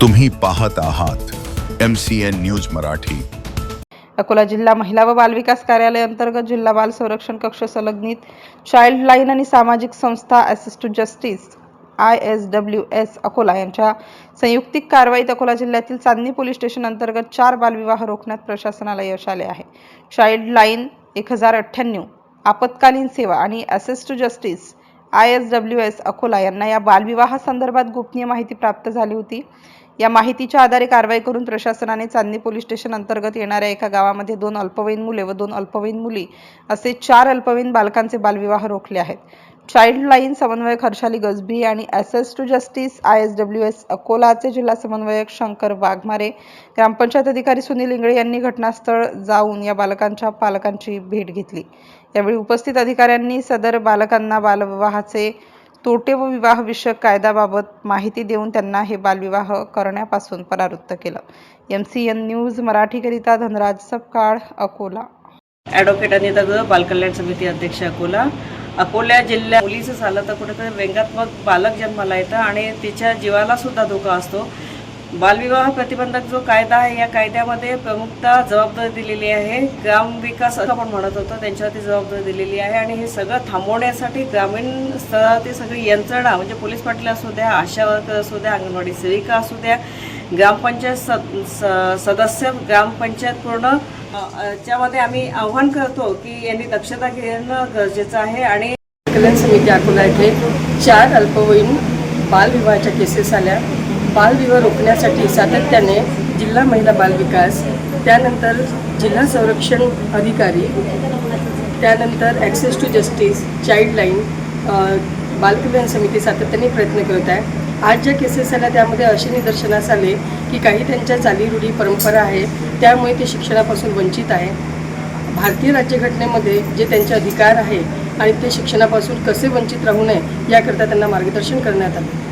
तुम्ही पाहत आहात MCN न्यूज मराठी। अकोला जिल्हा महिला व बालविकास कार्यालय अंतर्गत जिल्हा बाल संरक्षण कक्ष संलग्नित चाइल्ड लाईन आणि सामाजिक संस्था assist to justice ISWS Akola यांच्या संयुक्तिक कारवाईत अकोला जिल्ह्यातील चांदणी पोलीस स्टेशन अंतर्गत 4 बालविवाह रोखण्यात प्रशासनाला यश आले आहे। चाइल्ड लाईन 1098, आपत्कालीन सेवा आणि assist to justice ISWS Akola यांना या बालविवाह संदर्भात गोपनीय माहिती प्राप्त झाली होती। या माहितीच्या आधारे कारवाई करून प्रशासनाने चांदणी पोलीस स्टेशन अंतर्गत येणाऱ्या एका गावामध्ये 2 अल्पवयीन मुले व 2 अल्पवयीन मुली असे 4 अल्पवयीन बालकांचे बालविवाह रोखले आहेत। चाइल्ड लाईन समन्वयक हर्षाली गजबी आणि असिस्ट टू जस्टिस ISWS अकोलाचे जिल्हा समन्वयक शंकर वाघमारे, ग्रामपंचायत अधिकारी सुनील इंगळे यांनी घटनास्थळ जाऊन या बालकांच्या पालकांची भेट घेतली। यावेळी उपस्थित अधिकाऱ्यांनी सदर बालकांना बालविवाहाचे तोटे व विवाह विषयक कायद्याबाबत माहिती देऊन त्यांना हे बालविवाह करण्यापासून परावृत्त केलं। MCN न्यूज मराठीकरिता धनराज सपकाळ, अकोला। ॲडव्होकेट अनिता ग, बालकल्याण समिती अध्यक्ष अकोला। अकोला जिल्ह्यात मुलीचं झालं तर कुठेतरी व्यंगात्मक बालक जन्माला येतं आणि तिच्या जीवाला सुद्धा धोका असतो। बालविवाह प्रतिबंधक जो कायदा आहे या कायद्यामध्ये प्रमुखता जबाबदारी दिलेली आहे। ग्रामविकास असं आपण म्हणत होतो त्यांच्यावरती जबाबदारी दिलेली आहे आणि हे सगळं थांबवण्यासाठी ग्रामीण स्तरावरती सगळी यंत्रणा म्हणजे पोलीस पाटील असू द्या, आशा वर्कर असू द्या, अंगणवाडी सेविका असू द्या, ग्रामपंचायत सदस्य, ग्रामपंचायत पूर्ण त्यामध्ये आम्ही आव्हान करतो की यांनी दक्षता घेणं गरजेचं आहे। आणि कल्याण समिती अकोला येथे 4 अल्पवयीन बालविवाहाच्या केसेस आल्या। बालविवाह रोखण्यासाठी सातत्याने जिल्हा महिला बालविकास, त्यानंतर जिल्हा संरक्षण अधिकारी, त्यानंतर access to justice, child line, बालकल्याण समिती सातत्याने प्रयत्न करत आहे। आज ज्या केसेस आल्या त्यामध्ये असे निदर्शनास आले की काही त्यांच्या चालीरूढी परंपरा आहे त्यामुळे ते शिक्षणापासून वंचित आहे। भारतीय राज्यघटनेमध्ये जे त्यांचे अधिकार आहे आणि ते शिक्षणापासून कसे वंचित राहू नये याकरता त्यांना मार्गदर्शन करण्यात आले।